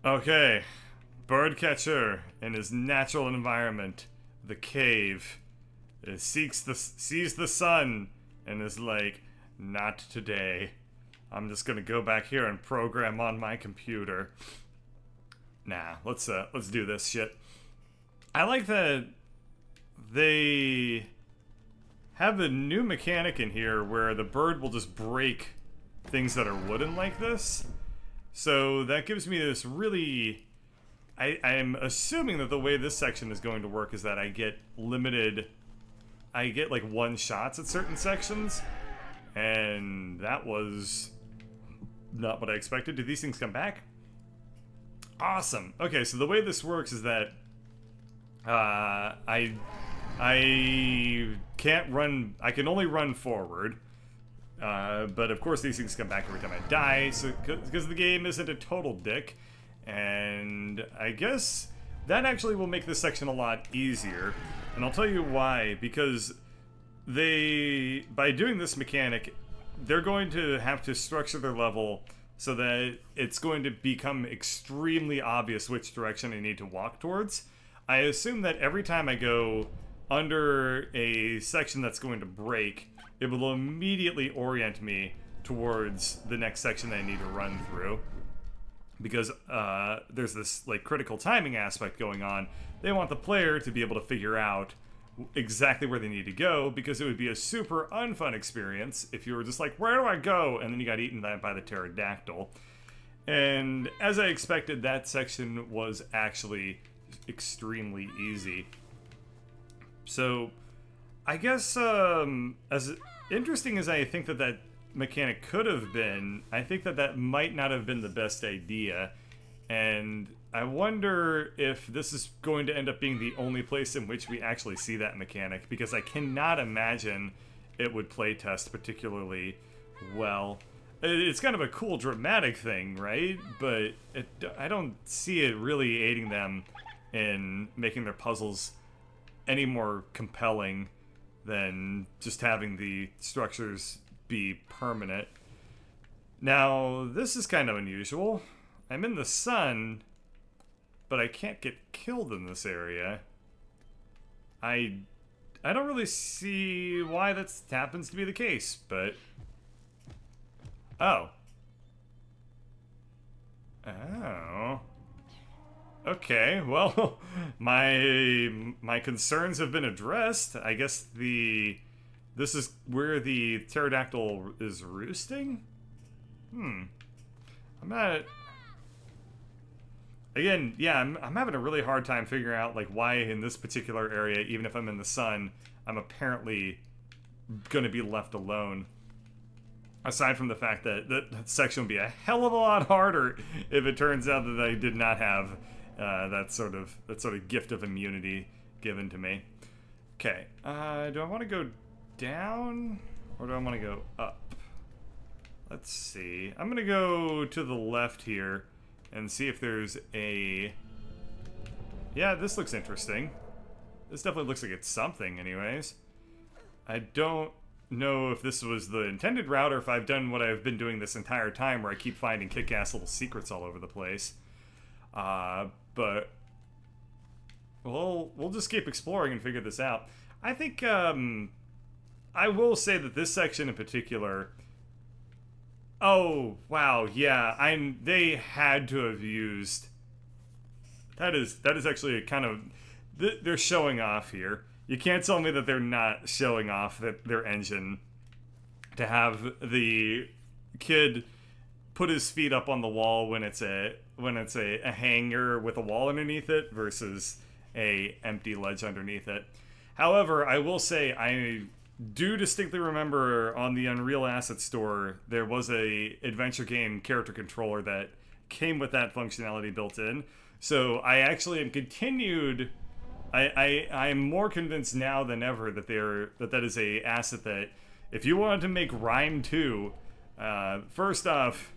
Okay, birdcatcher in his natural environment, the cave, sees the sun and is like, not today. I'm just gonna go back here and program on my computer. Nah, let's do this shit. I like that they have a new mechanic in here where the bird will just break things that are wooden like this. So that gives me this really... I'm assuming that the way this section is going to work is that I get like one shots at certain sections. And that was not what I expected. Do these things come back? Awesome. Okay, so the way this works is that I can't run. I can only run forward, but of course these things come back every time I die. So because the game isn't a total dick, and I guess that actually will make this section a lot easier. And I'll tell you why. Because by doing this mechanic, they're going to have to structure their level so that it's going to become extremely obvious which direction I need to walk towards. I assume that every time I go under a section that's going to break, it will immediately orient me towards the next section that I need to run through. Because there's this like critical timing aspect going on. They want the player to be able to figure out exactly where they need to go, because it would be a super unfun experience if you were just like, where do I go? And then you got eaten by the pterodactyl. And as I expected, that section was actually extremely easy. So I guess as interesting as I think that mechanic could have been, I think that might not have been the best idea. And I wonder if this is going to end up being the only place in which we actually see that mechanic, because I cannot imagine it would playtest particularly well. It's kind of a cool dramatic thing, right? But I don't see it really aiding them in making their puzzles any more compelling than just having the structures be permanent. Now, this is kind of unusual. I'm in the sun, but I can't get killed in this area. I don't really see why that happens to be the case, but... Oh. Oh. Okay, well, my concerns have been addressed. I guess this is where the pterodactyl is roosting? I'm not... Again, yeah, I'm having a really hard time figuring out like why in this particular area, even if I'm in the sun, I'm apparently gonna be left alone. Aside from the fact that that section would be a hell of a lot harder if it turns out that I did not have that sort of gift of immunity given to me. Okay, do I want to go down or do I want to go up? Let's see. I'm gonna go to the left here and see if there's a... Yeah, this looks interesting. This definitely looks like it's something anyways. I don't know if this was the intended route or if I've done what I've been doing this entire time where I keep finding kick-ass little secrets all over the place. But we'll just keep exploring and figure this out. I think I will say that this section in particular... Oh, wow, yeah, they had to have used... That is actually a kind of... They're showing off here. You can't tell me that they're not showing off their engine. To have the kid put his feet up on the wall when it's a hanger with a wall underneath it versus a empty ledge underneath it. However, I will say I do distinctly remember on the Unreal Asset Store there was a adventure game character controller that came with that functionality built in. So I actually am continued. I'm more convinced now than ever that that is a asset that if you wanted to make RiME 2, first off,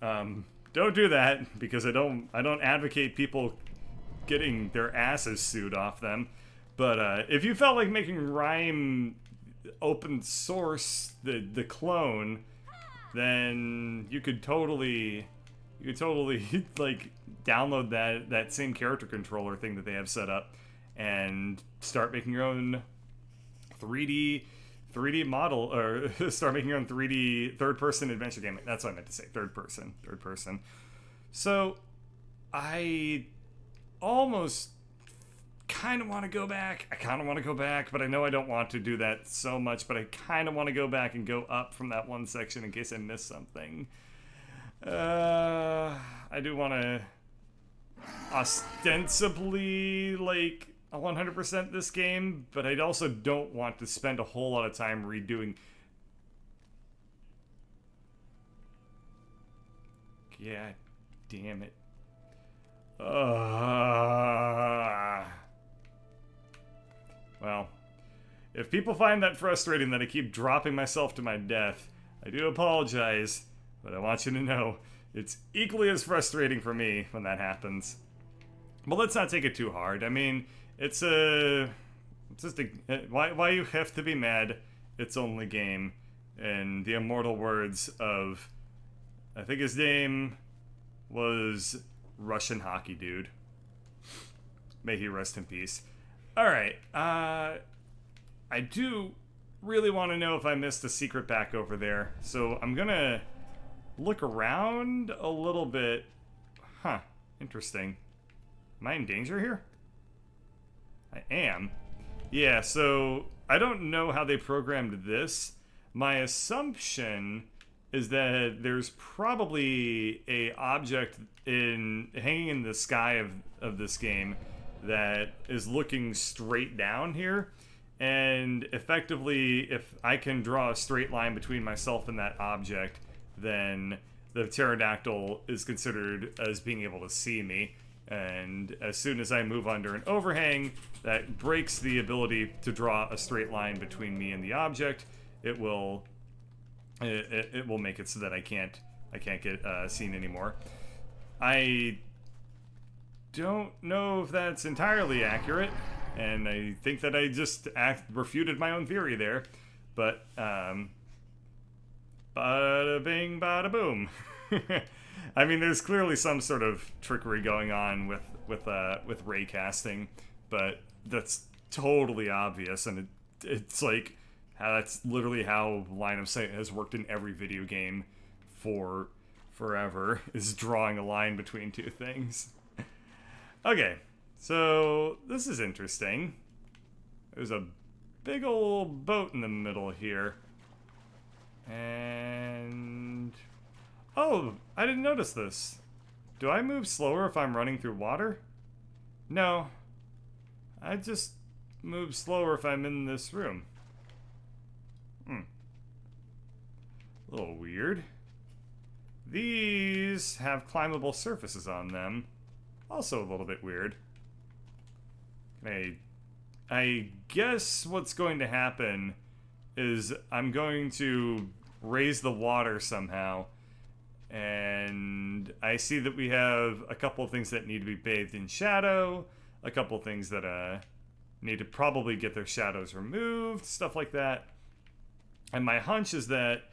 don't do that because I don't advocate people getting their asses sued off them. But if you felt like making RiME open source, the clone, then you could totally You could totally like download that same character controller thing that they have set up and start making your own 3D model, or start making your own 3D third-person adventure game. That's what I meant to say. Third person. So I almost kind of want to go back. I kind of want to go back, but I know I don't want to do that so much, but I kind of want to go back and go up from that one section in case I missed something. I do want to ostensibly, like, 100% this game, but I also don't want to spend a whole lot of time redoing. God damn it. Well, if people find that frustrating that I keep dropping myself to my death, I do apologize, but I want you to know it's equally as frustrating for me when that happens. But let's not take it too hard. I mean, it's just a why you have to be mad? It's only game. In the immortal words of, I think his name was Russian Hockey Dude. May he rest in peace. Alright, I do really want to know if I missed a secret back over there, so I'm gonna look around a little bit. Huh, interesting. Am I in danger here? I am. Yeah, so I don't know how they programmed this. My assumption is that there's probably a object hanging in the sky of this game that is looking straight down here, and effectively if I can draw a straight line between myself and that object, then the pterodactyl is considered as being able to see me, and as soon as I move under an overhang that breaks the ability to draw a straight line between me and the object, it will make it so that I can't get seen anymore. I don't know if that's entirely accurate, and I think that I just refuted my own theory there, but bada bing bada boom. I mean, there's clearly some sort of trickery going on with ray casting, but that's totally obvious, and it's like that's literally how line of sight has worked in every video game for forever, is drawing a line between two things. Okay, so this is interesting. There's a big old boat in the middle here. And oh, I didn't notice this. Do I move slower if I'm running through water? No. I just move slower if I'm in this room. A little weird. These have climbable surfaces on them. Also a little bit weird. I guess what's going to happen is I'm going to raise the water somehow, and I see that we have a couple of things that need to be bathed in shadow, a couple of things that need to probably get their shadows removed, stuff like that. And my hunch is that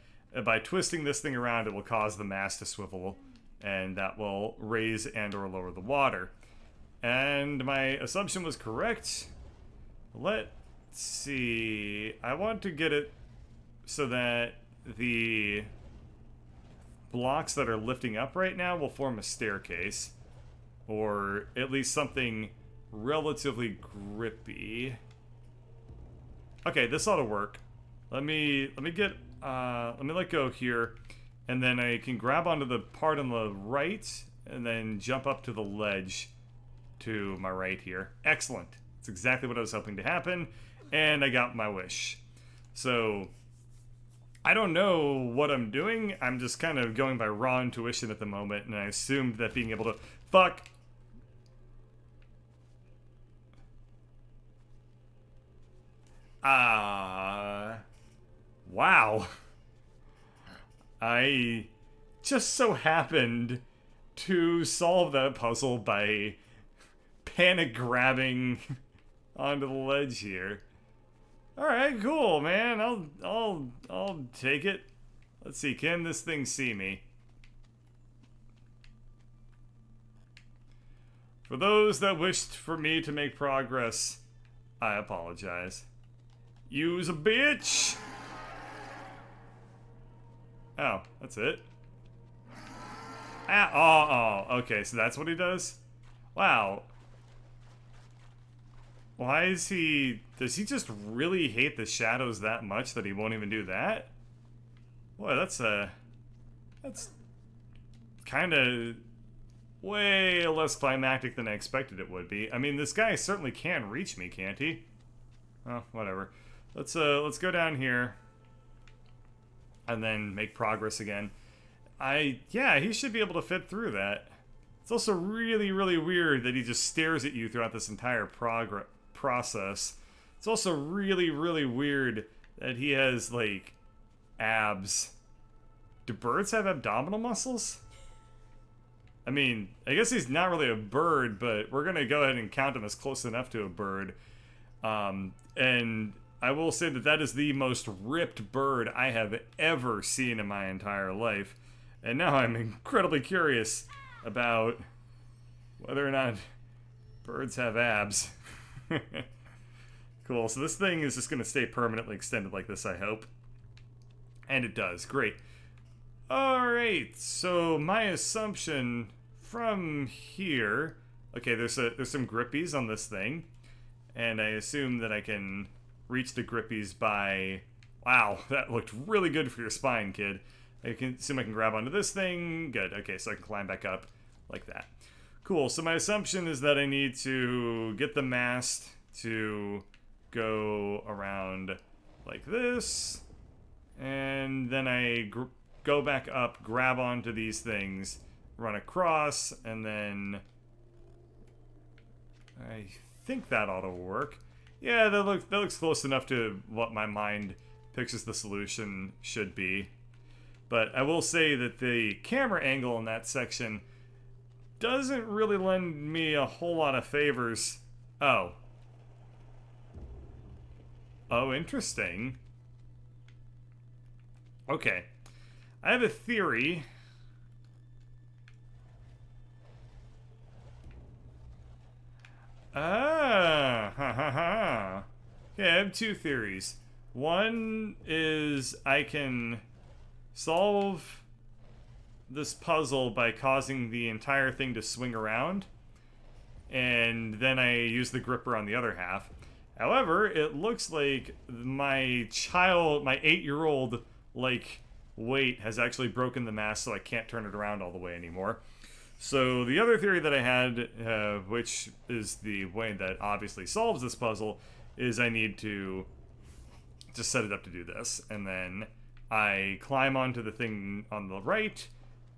by twisting this thing around, it will cause the mast to swivel, and that will raise and or lower the water. And my assumption was correct. Let's see. I want to get it so that the blocks that are lifting up right now will form a staircase, or at least something relatively grippy. Okay, this ought to work. Let me let go here, and then I can grab onto the part on the right and then jump up to the ledge to my right here. Excellent. That's exactly what I was hoping to happen, and I got my wish. So I don't know what I'm doing. I'm just kind of going by raw intuition at the moment, and I assumed that being able to wow. I just so happened to solve that puzzle by panic grabbing onto the ledge here. Alright, cool, man. I'll take it. Let's see, can this thing see me? For those that wished for me to make progress, I apologize. You's a bitch! Oh, that's it? Ah, oh, okay, so that's what he does? Wow. Why is he... Does he just really hate the shadows that much that he won't even do that? Boy, that's kind of way less climactic than I expected it would be. I mean, this guy certainly can reach me, can't he? Oh, whatever. Let's go down here and then make progress again. Yeah, he should be able to fit through that. It's also really, really weird that he just stares at you throughout this entire process. It's also really, really weird that he has, like, abs. Do birds have abdominal muscles? I mean, I guess he's not really a bird, but we're gonna go ahead and count him as close enough to a bird. And I will say that that is the most ripped bird I have ever seen in my entire life. And now I'm incredibly curious about whether or not birds have abs. Cool, so this thing is just going to stay permanently extended like this, I hope. And it does, great. Alright, so my assumption from here... Okay, there's some grippies on this thing. And I assume that I can reach the grippies by... Wow, that looked really good for your spine, kid. I can assume I can grab onto this thing. Good, okay, so I can climb back up like that. Cool, so my assumption is that I need to get the mast to go around like this. And then I go back up, grab onto these things, run across, and then... I think that ought to work. Yeah, that looks close enough to what my mind pictures the solution should be. But I will say that the camera angle in that section doesn't really lend me a whole lot of favors. Oh. Oh, interesting. Okay. I have a theory. Ah, ha ha ha. Okay, I have two theories. One is I can solve this puzzle by causing the entire thing to swing around, and then I use the gripper on the other half. However, it looks like my 8-year-old, like, weight has actually broken the mast, so I can't turn it around all the way anymore. So the other theory that I had, which is the way that obviously solves this puzzle, is I need to just set it up to do this, and then I climb onto the thing on the right,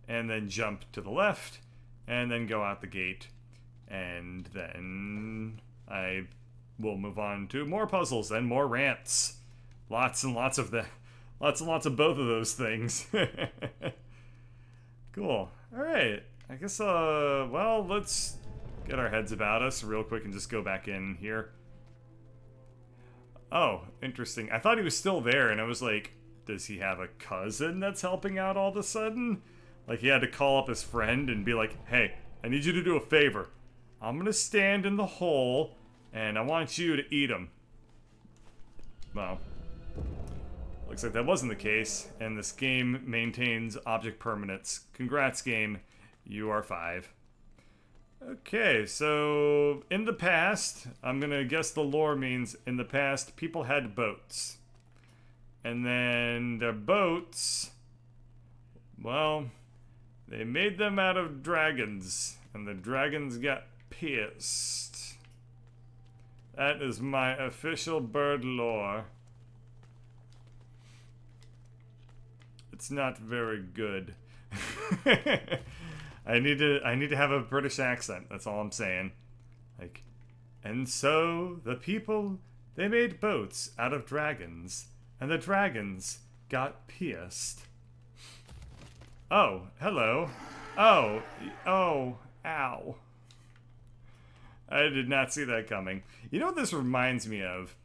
and then jump to the left, and then go out the gate, and then I will move on to more puzzles and more rants. Lots and lots of both of those things. Cool. Alright. I guess, well, let's get our heads about us real quick and just go back in here. Oh, interesting. I thought he was still there, and I was like, does he have a cousin that's helping out all of a sudden? Like, he had to call up his friend and be like, hey, I need you to do a favor. I'm gonna stand in the hole, and I want you to eat him. Well, looks like that wasn't the case, and this game maintains object permanence. Congrats, game. You are 5. Okay, so in the past, I'm gonna guess the lore means in the past people had boats. And then their boats, well, they made them out of dragons, and the dragons got pissed. That is my official bird lore. It's not very good. I need to have a British accent. That's all I'm saying. Like, and so the people, they made boats out of dragons, and the dragons got pierced. Oh, hello. Oh, ow. I did not see that coming. You know what this reminds me of?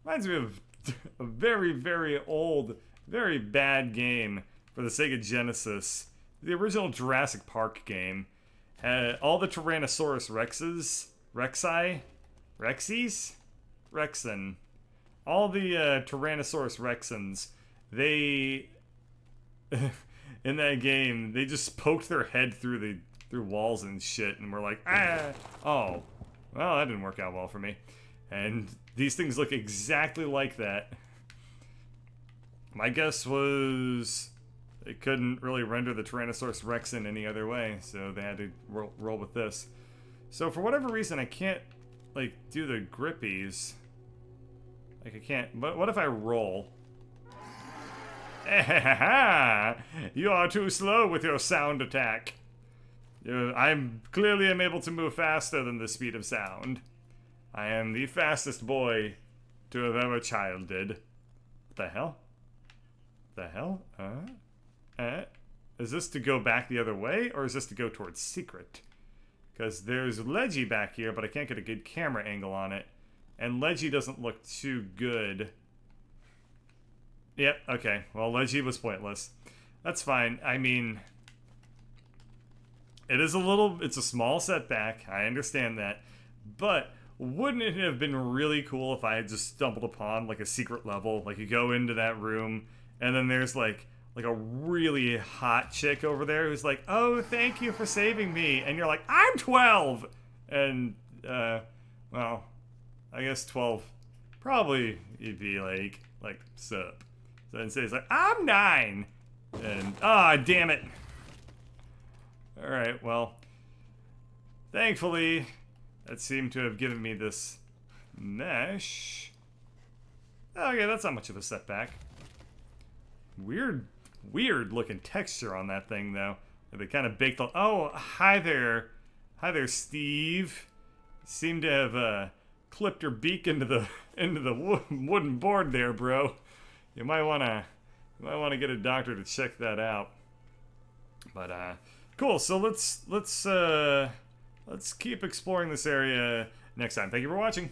Reminds me of a very, very old, very bad game for the Sega Genesis. The original Jurassic Park game. all the Tyrannosaurus Rexen, all the Tyrannosaurus Rexens, they in that game they just poked their head through walls and shit, and we're like, oh, well, that didn't work out well for me. And these things look exactly like that. My guess was they couldn't really render the Tyrannosaurus Rex in any other way, so they had to roll with this. So for whatever reason, I can't, like, do the grippies. Like, I can't, but what if I roll? You are too slow with your sound attack. I'm clearly am able to move faster than the speed of sound. I am the fastest boy to have ever childed. What the hell? The hell? Is this to go back the other way, or is this to go towards secret? Because there's Leggy back here, but I can't get a good camera angle on it. And Leggy doesn't look too good. Yep, okay. Well, Leggy was pointless. That's fine. I mean, it's a small setback. I understand that. But wouldn't it have been really cool if I had just stumbled upon, like, a secret level? Like, you go into that room, and then there's, like a really hot chick over there who's like, oh, thank you for saving me. And you're like, I'm 12! And, well, I guess 12, probably you'd be like, sup. So instead he's like, I'm 9! And, damn it. Alright, well, thankfully, that seemed to have given me this mesh. Okay, that's not much of a setback. Weird looking texture on that thing, though. They kind of baked. Oh, hi there, Steve. Seemed to have clipped her beak into the wooden board there, bro. You might wanna get a doctor to check that out. But cool. So let's keep exploring this area next time. Thank you for watching.